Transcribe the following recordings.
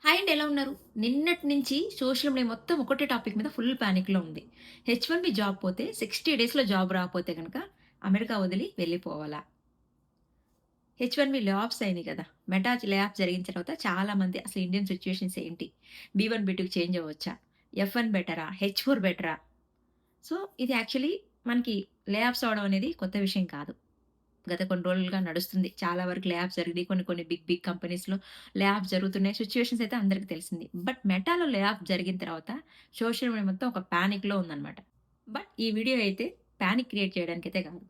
Hi అండి. ఎలా ఉన్నారు? నిన్నటి నుంచి సోషల్ మీడియా మొత్తం ఒకటే టాపిక్ మీద ఫుల్ పానిక్‌లో ఉంది. హెచ్-1బీ జాబ్ పోతే 60 డేస్‌లో జాబ్ రాకపోతే గనక అమెరికా వదిలి వెళ్ళిపోవాలా? హెచ్-1బీ లే ఆఫ్స్ అయినాయి కదా! మెటా లే ఆఫ్ జరిగిన తర్వాత చాలా మంది అసలు ఇండియన్ సిట్యుయేషన్స్ ఏంటి? బీ-1, బీ-2కి చేంజ్ అవ్వచ్చా? ఎఫ్-1 బెటరా? హెచ్-4 బెటరా? సో, ఇది యాక్చువల్లీ మనకి లే ఆఫ్స్ అవ్వడం అనేది కొత్త విషయం కాదు. గత కొన్ని రోజులుగా నడుస్తుంది. చాలా వరకు లే ఆఫ్స్ జరిగినాయి. కొన్ని కొన్ని బిగ్ బిగ్ కంపెనీస్‌లో లే ఆఫ్ జరుగుతున్నాయి. సిట్యుయేషన్స్ అయితే అందరికి తెలిసింది. బట్ మెటాలో లే ఆఫ్ జరిగిన తర్వాత సోషల్ మీడియా మొత్తం ఒక పానిక్‌లో ఉందన్నమాట. బట్ ఈ వీడియో అయితే పానిక్ క్రియేట్ చేయడానికైతే కాదు.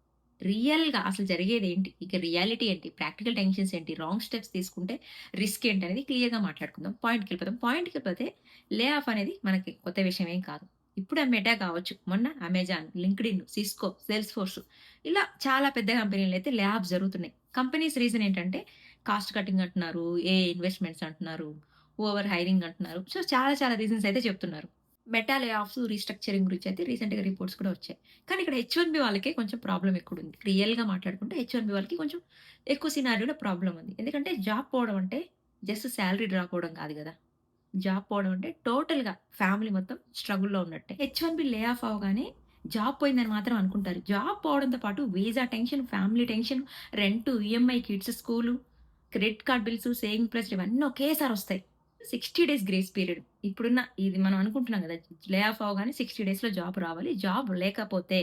రియల్‌గా అసలు జరిగేదేంటి? ఇక రియాలిటీ ఏంటి? ప్రాక్టికల్ టెన్షన్స్ ఏంటి? రాంగ్ స్టెప్స్ తీసుకుంటే రిస్క్ ఏంటనేది క్లియర్‌గా మాట్లాడుకుందాం. పాయింట్‌కెళ్ళిపోదాం. పాయింట్‌కెళ్ళిపోతే లే ఆఫ్ అనేది మనకి కొత్త విషయం ఏం కాదు. ఇప్పుడు ఆ మెటా కావచ్చు. మొన్న అమెజాన్, లింక్డ్ఇన్, సిస్కో, సేల్స్‌ఫోర్స్ ఇలా చాలా పెద్ద కంపెనీలైతే లే ఆఫ్ జరుగుతున్నాయి. కంపెనీస్ రీజన్ ఏంటంటే కాస్ట్ కటింగ్ అంటున్నారు, ఏఐ ఇన్వెస్ట్‌మెంట్స్ అంటున్నారు, ఓవర్ హైరింగ్ అంటున్నారు. సో, చాలా చాలా రీజన్స్ అయితే చెప్తున్నారు. మెటా లే ఆఫ్స్, రీస్ట్రక్చరింగ్ గురించయితే రీసెంట్‌గా రిపోర్ట్స్ కూడా వచ్చాయి. కానీ ఇక్కడ హెచ్-1బీ వాళ్ళకే కొంచెం ప్రాబ్లమ్ ఎక్కువుంది. రియల్‌గా మాట్లాడుకుంటే హెచ్-1బీ వాళ్ళకి కొంచెం ఎక్కువ సినారియోలో ప్రాబ్లమ్ ఉంది. ఎందుకంటే జాబ్ పోవడం అంటే జస్ట్ సాలరీ డ్రాప్ అవ్వడం కాదు గదా! జాబ్ పోవడం అంటే టోటల్‌గా ఫ్యామిలీ మొత్తం స్ట్రగుల్‌లో ఉన్నట్టే. హెచ్-1బీ లే ఆఫ్ అవ్వగానే జాబ్ పోయిందని మాత్రం అనుకుంటారు. జాబ్ పోవడంతో పాటు visa tension, family tension, rent, EMI, kids school, credit card bills, saving plus ఇవన్నీ ఒకేసారొస్తాయి. 60 డేస్ గ్రేస్ పీరియడ్. ఇప్పుడున్న ఇది మనం అనుకుంటున్నాం గదా! లే ఆఫ్ అవ్వగానే 60 డేస్‌లో జాబ్ రావాలి. జాబ్ లేకపోతే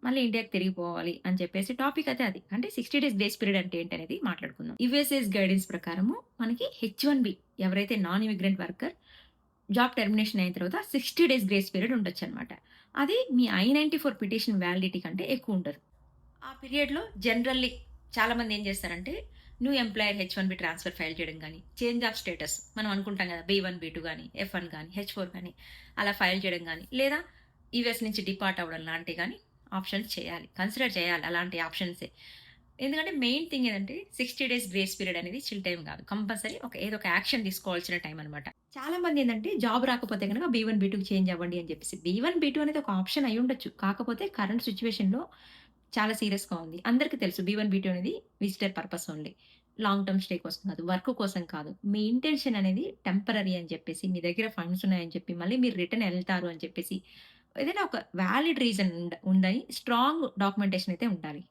మళ్ళీ ఇండియాకి తిరిగిపోవాలి అని చెప్పేసి టాపిక్ అయితే అది. అంటే 60 డేస్ గ్రేస్ పీరియడ్ అంటే ఏంటనేది మాట్లాడుకుందాం. యూఎస్ఏస్ గైడెన్స్ ప్రకారము మనకి హెచ్-1బీ ఎవరైతే non immigrant worker job termination అయిన తర్వాత 60 డేస్ గ్రేస్ పీరియడ్ ఉండొచ్చనమాట. అది మీ ఐ-94 పిటిషన్ వాలిడిటీ కంటే ఎక్కువుంటది. ఆ పీరియడ్‌లో జనరల్లీ చాలామంది ఏం చేస్తారంటే, new employer H-1B transfer file చేయడం గాని, చేంజ్ ఆఫ్ స్టేటస్ మనం అనుకుంటాం కదా! బీ-1, బీ-2 గాని, ఎఫ్-1 గాని, హెచ్-4 గాని అలా ఫైల్ చేయడం గాని, లేదా యూఎస్ నుంచి డిపార్ట్ అవ్వడం లాంటివి గాని ఆప్షన్స్ చేయాలి. కన్సిడర్ చేయాలి అలాంటి ఆప్షన్సే. ఎందుకంటే మెయిన్ థింగ్ ఏదంటే 60 డేస్ గ్రేస్ పీరియడ్ అనేది చిల్ టైమ్ కాదు. కంపల్సరీ ఏదో ఒక యాక్షన్ తీసుకోవాల్సిన టైమ్ అనమాట. చాలా మంది ఏందంటే జాబ్ రాకపోతే గనక బీ-1, బీ-2కి చేంజ్ అవ్వండి అని చెప్పేసి. బీ-1, బీ-2 అనేది ఒక ఆప్షన్ అయ్యుండొచ్చు. కాకపోతే కరెంట్ సిట్యుయేషన్‌లో చాలా సీరియస్‌గా ఉంది. అందరికి తెలుసు బీ-1, బీ-2 అనేది visitor purpose only. Long term stay కోసం కాదు. వర్క్ కోసం కాదు. మీ ఇంటెన్షన్ అనేది టెంపరరీ అని చెప్పేసి, మీ దగ్గర ఫండ్స్ ఉన్నాయని చెప్పి, మళ్ళీ మీరు రిటర్న్ ఎళ్తారు అని చెప్పేసి, ఏదైనా ఒక వాలిడ్ రీజన్ ఉందని స్ట్రాంగ్ డాక్యుమెంటేషన్ అయితే ఉండాలి.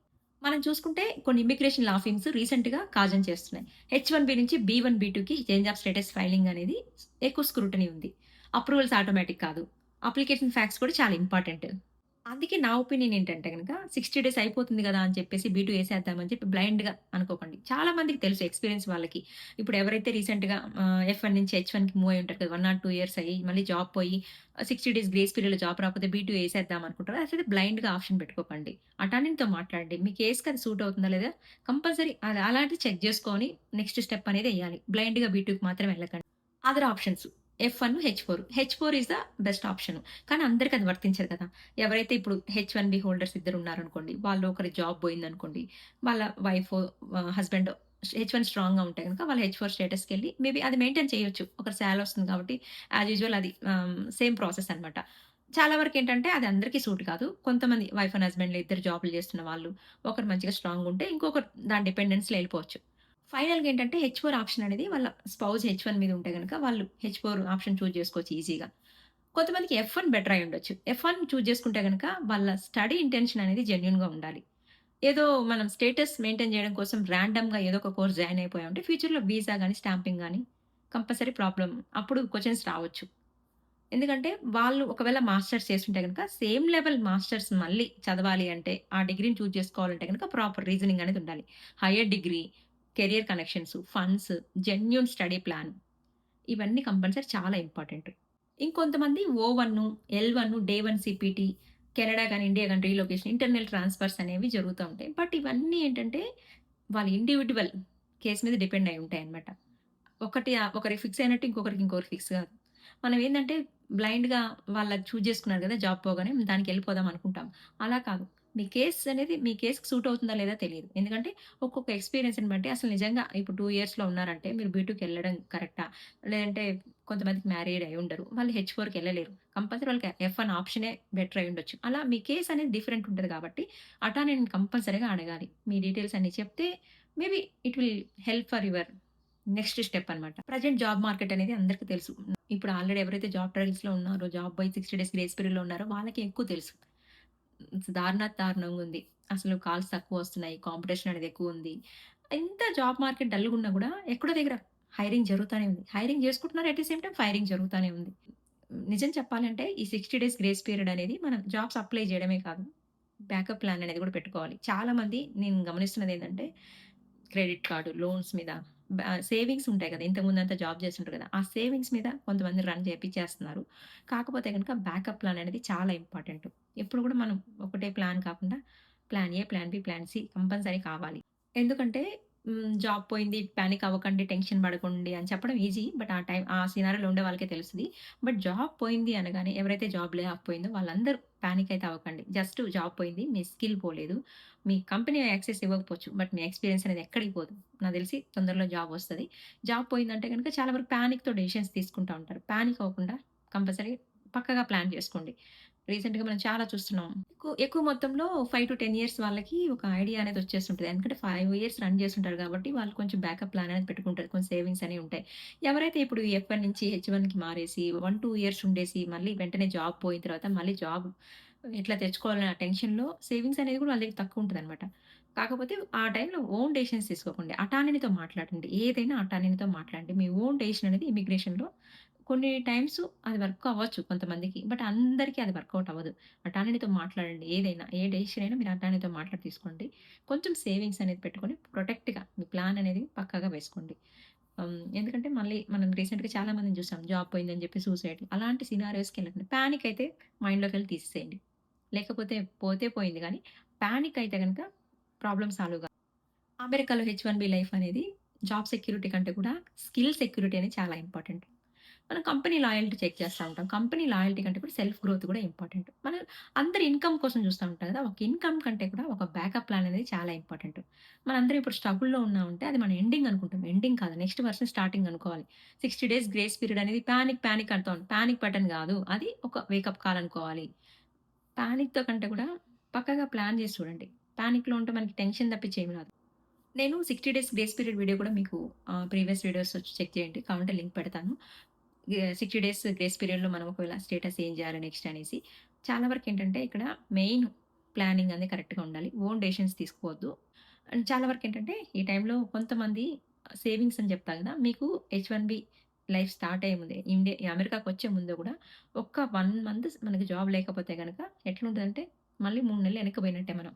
మనం చూసుకుంటే కొన్ని ఇమ్మిగ్రేషన్ లా ఫర్మ్స్ రీసెంట్‌గా కాజన్ చేస్తున్నాయి. హెచ్-1బీ నుంచి బీ-1, బీ-2కి చేంజ్ ఆఫ్ స్టేటస్ ఫైలింగ్ అనేది ఎక్కువ స్క్రూటనీ ఉంది. అప్రూవల్స్ ఆటోమేటిక్ కాదు. అప్లికేషన్ ఫ్యాక్ట్స్ కూడా చాలా ఇంపార్టెంట్. అందుకే నా ఒపీనియన్ ఏంటంటే గనక 60 డేస్ అయిపోతుంది గదా! అని చెప్పేసి బీ2 ఏసేద్దామని చెప్పి బ్లైండ్‌గా అనుకోకండి. చాలా మందికి తెలుసు ఎక్స్‌పీరియన్స్ వాళ్ళకి. ఇప్పుడు ఎవరైతే రీసెంట్‌గా ఎఫ్-1 నుంచి హెచ్-1కి మూవ్ అయ్యి ఉంటారు కదా! 1 ఆర్ 2 ఇయర్స్ అయ్యి మళ్ళీ జాబ్ పోయి 60 డేస్ గ్రేస్ పీరియడ్‌లో జాబ్ రాకపోతే బీ2 ఏసేద్దాం అనుకుంటారు. అసలు బ్లైండ్‌గా ఆప్షన్ పెట్టుకోకండి. అటార్నీతో మాట్లాడండి. మీ కేస్‌కి అది సూట్ అవుతుందా లేదా కంపల్సరీ అది అలాంటిది చెక్ చేసుకొని నెక్స్ట్ స్టెప్ అనేది ఎయ్యాలి. బ్లైండ్‌గా బీ2కి మాత్రం వెళ్ళకండి. అదర్ ఆప్షన్స్ ఎఫ్-1, హెచ్-4. హెచ్-4 ఈస్ ద బెస్ట్ ఆప్షన్. కానీ అందరికి అది వర్తించదు కదా! ఎవరైతే ఇప్పుడు హెచ్-1బీ హోల్డర్స్ ఇద్దరున్నారనుకోండి. వాళ్ళు ఒకరి జాబ్ పోయిందనుకోండి. వాళ్ళ వైఫో హస్బెండ్ హెచ్-1 స్ట్రాంగ్‌గా ఉంటే గనుక వాళ్ళు హెచ్-4 స్టేటస్‌కెళ్ళి మేబీ అది మెయింటైన్ చేయొచ్చు. ఒకరి సాలరీ వస్తుంది కాబట్టి యాజ్ యూజువల్ అది సేమ్ ప్రాసెస్ అనమాట. చాలా వరకేంటంటే అది అందరికీ సూట్ కాదు. కొంతమంది వైఫ్ అండ్ హస్బెండ్‌లు ఇద్దరు జాబ్‌లు చేస్తున్న వాళ్ళు, ఒకరు మంచిగా స్ట్రాంగ్‌గా ఉంటే ఇంకొకరు దాని డిపెండెన్స్‌లో ఎళ్ళిపోవచ్చు. ఫైనల్‌గా ఏంటంటే హెచ్-4 ఆప్షన్ అనేది వాళ్ళ స్పౌస్ హెచ్-1 మీద ఉంటే గనక వాళ్ళు హెచ్-4 ఆప్షన్ చూజ్ చేసుకోవచ్చు ఈజీగా. కొంతమందికి ఎఫ్-1 బెటర్ అయ్యుండొచ్చు. ఎఫ్-1 చూజ్ చేసుకుంటే గనక వాళ్ళ స్టడీ ఇంటెన్షన్ అనేది జెన్యూన్‌గా ఉండాలి. ఏదో మనం స్టేటస్ మెయింటైన్ చేయడం కోసం రాండమ్‌గా ఏదో ఒక కోర్స్ జాయిన్ అయిపోయామంటే ఫ్యూచర్‌లో వీసా గాని, స్టాంపింగ్ గాని కంపల్సరీ ప్రాబ్లమ్ అప్పుడు క్వెషన్స్ రావచ్చు. ఎందుకంటే వాళ్ళు ఒకవేళ మాస్టర్స్ చేసుంటే గనక సేమ్ లెవెల్ మాస్టర్స్ మళ్ళీ చదవాలి అంటే ఆ డిగ్రీని చూజ్ చేసుకోవాలంటే గనక ప్రాపర్ రీజనింగ్ అనేది ఉండాలి. Hire degree, career connections, funds, genuine study plan ఇవన్నీ కంపల్సరీ చాలా ఇంపార్టెంట్. ఇంకొంతమంది ఓ1, ఎల్1, డే 1 సీపీటీ, కెనడా గాని, ఇండియా గాని రీలొకేషన్, ఇంటర్నల్ ట్రాన్స్‌ఫర్స్ అనేవి జరుగుతా ఉంటాయి. బట్ ఇవన్నీ ఏంటంటే వాళ్ళ ఇండివిడ్యువల్ కేస్ మీద డిపెండ్ అయి ఉంటాయన్నమాట. ఒకరికి ఫిక్స్ అయినట్టు ఇంకొకరికి ఫిక్స్ కాదు. మనం ఏందంటే బ్లైండ్‌గా వాళ్ళది చూజ్ చేసుకున్నారు గదా! జాబ్ పోగానే దానికెళ్ళిపోదాం అనుకుంటాం. అలా కాదు. మీ కేస్ అనేది మీ కేస్‌కి సూట్ అవుతుందా లేదా తెలీదు. ఎందుకంటే ఒక్కొక్క ఎక్స్‌పీరియన్స్‌ని బట్టి అసలు నిజంగా ఇప్పుడు 2 ఇయర్స్‌లో ఉన్నారంటే మీరు బీ2కెళ్ళడం కరెక్టా? లేదంటే కొంతమందికి మ్యారీడ్ అయ్యుండరు. వాళ్ళు హెచ్-4కెళ్ళలేరు. కంపల్సరీ వాళ్ళకి ఎఫ్-1 ఆప్షనే బెటర్ అయ్యుండొచ్చు. అలా మీ కేస్ అనేది డిఫరెంట్ ఉంటది కాబట్టి అటార్నీని కంపల్సరీగా అడగాలి. మీ డీటెయిల్స్ అన్నీ చెప్తే maybe it will help for your next step అనమాట. ప్రెజెంట్ జాబ్ మార్కెట్ అనేది అందరికీ తెలుసు. ఇప్పుడు ఆల్రెడీ ఎవరైతే జాబ్ ట్రయల్స్‌లో ఉన్నారో, జాబ్ బై 60 డేస్ గ్రేస్ పీరియడ్‌లో ఉన్నారో వాళ్ళకి ఎక్కువ తెలుసు. దారుణంగా ఉంది. అసలు కాల్స్ తక్కువొస్తున్నాయి. కాంపిటీషన్ అనేది ఎక్కువుంది. ఎంత జాబ్ మార్కెట్ డల్‌గున్నా గూడా ఎక్కడో దగ్గర హైరింగ్ జరుగుతానే ఉంది. హైరింగ్ జేసుకుంటున్నారు. At the same time firing జరుగుతానే ఉంది. నిజం చెప్పాలంటే ఈ 60 డేస్ గ్రేస్ పీరియడ్ అనేది మనం జాబ్స్ అప్లై జేయడమే కాదు. బ్యాకప్ ప్లాన్ అనేది గూడా పెట్టుకోవాలి. చాలామంది నేను గమనిస్తున్నదేంటంటే క్రెడిట్ కార్డ్, లోన్స్ మీద సేవింగ్స్ ఉంటాయి గదా! ఇంతకుముందంతా జాబ్ జేస్తుంటారు గదా! ఆ సేవింగ్స్ మీద కొంతమంది రన్ చేపిచ్చేస్తున్నారు. కాకపోతే గనుక బ్యాకప్ ప్లాన్ అనేది చాలా ఇంపార్టెంట్. ఎప్పుడు గూడా మనం ఒకటే ప్లాన్ కాకుండా plan A, plan B, plan C compulsory కావాలి. ఎందుకంటే జాబ్ పోయింది పానిక్ అవ్వకండి, టెన్షన్ పడకండి అని చెప్పడం ఈజీ. బట్ ఆ సినారియోలో ఉండే వాళ్ళకే తెలుస్తది. బట్ జాబ్ పోయింది అనగానే ఎవరైతే జాబ్ లే ఆఫ్ పోయిందో వాళ్ళందరూ పానిక్ అయితే అవ్వకండి. జస్ట్ జాబ్ పోయింది. మీ స్కిల్ పోలేదు. మీ కంపెనీ యాక్సెస్ ఇవ్వకపోవచ్చు. బట్ మీ ఎక్స్‌పీరియన్స్ అనేది ఎక్కడికి పోదు. నాకు తెలిసి తొందరలో జాబ్ వస్తది. జాబ్ పోయిందంటే గనుక చాలా వరకు పానిక్‌తో డెసిషన్స్ తీసుకుంటా ఉంటారు. పానిక్ అవ్వకుండా కంపల్సరీ పక్కాగా ప్లాన్ చేసుకోండి. రీసెంట్‌గా మనం చాలా చూస్తున్నాం. ఎక్కువ మొత్తంలో 5-10 ఇయర్స్ వాళ్ళకి ఒక ఐడియా అనేది వచ్చేస్తుంటది. ఎందుకంటే 5 ఇయర్స్ రన్ చేసుంటారు కాబట్టి వాళ్ళు కొంచెం బ్యాకప్ ప్లాన్ అనేది పెట్టుకుంటారు. కొంచెం సేవింగ్స్ అనేవి ఉంటాయి. ఎవరైతే ఇప్పుడు ఎఫ్1 నుంచి హెచ్1కి మారేసి 1, 2 ఇయర్స్ ఉండేసి మళ్ళీ వెంటనే జాబ్ పోయిన తర్వాత మళ్ళీ జాబ్ ఎట్లా తెచ్చుకోవాలన్న టెన్షన్‌లో సేవింగ్స్ అనేది కూడా వాళ్ళ దగ్గర తక్కువ ఉంటదనమాట. కాకపోతే ఆ టైంలో ఓన్ డెసిషన్స్ తీసుకోకండి. అటానీతో మాట్లాడండి. ఏదైనా అటానీతో మాట్లాడండి. మీ ఓన్ డెసిషన్ అనేది ఇమిగ్రేషన్‌లో కొన్ని టైమ్స్ అది వర్క్ అవ్వచ్చు కొంతమందికి. బట్ అందరికి అది వర్కౌట్ అవ్వదు. అటానీతో మాట్లాడండి ఏదైనా. ఏ డెసిషన్ అయినా మీరు అటానీతో మాట్లాడి తీసుకోండి. కొంచెం సేవింగ్స్ అనేది పెట్టుకొని ప్రొటెక్ట్‌గా మీ ప్లాన్ అనేది పక్కాగా వేసుకోండి. ఎందుకంటే మళ్ళీ మనం రీసెంట్‌గా చాలా మందిని చూసాం. జాబ్ పోయిందని చెప్పి సూసైడ్. అలాంటి సినారియోస్‌కెళ్ళకండి. పానిక్ అయితే మైండ్‌లోకెళ్ళి తీసేసేయండి. లేకపోతే పోతే పోయింది గానీ, పానిక్ అయితే గనక ప్రాబ్లమ్ సాల్వ్ కాదు. అమెరికాలో హెచ్-1బీ లైఫ్ అనేది జాబ్ సెక్యూరిటీ కంటే కూడా స్కిల్ సెక్యూరిటీ అనేది చాలా ఇంపార్టెంట్. మనం కంపెనీ లాయల్టీ చెక్ చేస్తా ఉంటాం. కంపెనీ లాయల్టీ కంటే కూడా సెల్ఫ్ గ్రోత్ కూడా ఇంపార్టెంట్. మనం అందరూ ఇన్‌కమ్ కోసం చూస్తా ఉంటాం కదా! ఒక ఇన్‌కమ్ కంటే కూడా ఒక బ్యాకప్ ప్లాన్ అనేది చాలా ఇంపార్టెంట్. మనందరం ఇప్పుడు స్ట్రగుల్‌లో ఉన్నామంటే అది మన ఎండింగ్ అనుకుంటాం. ఎండింగ్ కాదు. నెక్స్ట్ వర్షన్ స్టార్టింగ్ అనుకోవాలి. 60 డేస్ గ్రేస్ పీరియడ్ అనేది పానిక్ అంటాం. పానిక్ బటన్ కాదు. అది ఒక వేకప్ కాల్ అనుకోవాలి. పానిక్‌తో కంటే కూడా పక్కాగా ప్లాన్ చేసి చూడండి. పానిక్‌లో ఉంటే మనకి టెన్షన్ తప్పించి ఏమి రాదు. నేను 60 డేస్ గ్రేస్ పీరియడ్ వీడియో కూడా మీకు ప్రీవియస్ వీడియోస్ వచ్చి చెక్ చేయండి. కావాలంటే లింక్ పెడతాను. 60 డేస్ గ్రేస్ పీరియడ్‌లో మనం ఒకవేళ స్టేటస్ ఏం చేయాలి నెక్స్ట్ అనేసి. చాలా వరకేంటంటే ఇక్కడ మెయిన్ ప్లానింగ్ అనేది కరెక్ట్‌గా ఉండాలి. ఓన్ డెసిషన్స్ తీసుకోవద్దు. అండ్ చాలా వరకేంటంటే ఈ టైంలో కొంతమంది సేవింగ్స్ అని చెప్తా కదా! మీకు హెచ్-1బీ లైఫ్ స్టార్ట్ అయ్యే ముందే అమెరికాకొచ్చే ముందు గూడా ఒక్క 1 మంత్ మనకి జాబ్ లేకపోతే గనక ఎట్లుంటదంటే మళ్ళీ 3 నెలలు వెనక్కి పోయినట్టే మనం.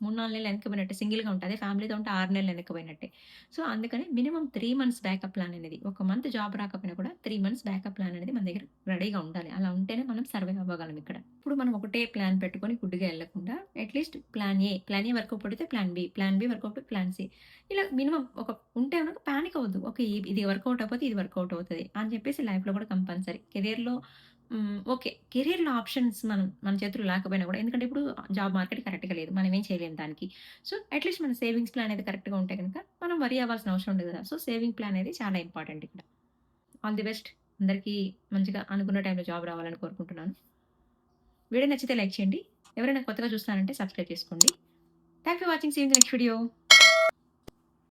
3, 4 నెలలు వెనక్కిపోయినట్టే సింగిల్‌గా ఉంటే. అదే ఫ్యామిలీతో ఉంటే 6 నెలలు వెనక్కిపోయినట్టే. సో, అందుకని మినిమమ్ 3 మంత్స్ బ్యాకప్ ప్లాన్ అనేది. ఒక మంత్ జాబ్ రాకపోయినా కూడా 3 మంత్స్ బ్యాకప్ ప్లాన్ అనేది మన దగ్గర రెడీగా ఉండాలి. అలా ఉంటేనే మనం సర్వైవ్ అవ్వగలం ఇక్కడ. ఇప్పుడు మనం ఒకటే ప్లాన్ పెట్టుకొని గుడ్డిగా ఎళ్ళకుండా అట్‌లీస్ట్ ప్లాన్ ఏ వర్కౌట్ పడితే plan B, plan B work out అయితే ప్లాన్ సి. ఇలా మినిమమ్ ఒక ఉంటే గనుక పానిక్ అవ్వద్దు. ఓకే. ఇది వర్కౌట్ అవ్వకపోతే ఇది వర్కౌట్ అవుతది అని చెప్పేసి లైఫ్‌లో కూడా కంపల్సరీ. కెరియర్‌లో ఓకే. కెరియర్‌లో ఆప్షన్స్ మన చేతుల్లో లేకపోయినా గూడా ఎందుకంటే ఇప్పుడు జాబ్ మార్కెట్ కరెక్ట్‌గా లేదు. మనం ఏం చేయలేము దానికి. సో, అట్‌లీస్ట్ మన సేవింగ్స్ ప్లాన్ అనేది కరెక్ట్‌గా ఉంటే గనక మనం వరీ అవ్వాల్సిన అవసరం ఉండదు గదా! సో, సేవింగ్ ప్లాన్ అనేది చాలా ఇంపార్టెంట్ ఇక్కడ. All the best. అందరికీ మంచిగా అనుకున్న టైంలో జాబ్ రావాలని కోరుకుంటున్నాను. వీడియో నచ్చితే లైక్ చేయండి. ఎవరైనా కొత్తగా చూస్తున్నారంటే సబ్స్క్రైబ్ చేసుకోండి. Thank you for watching. See you in the next video.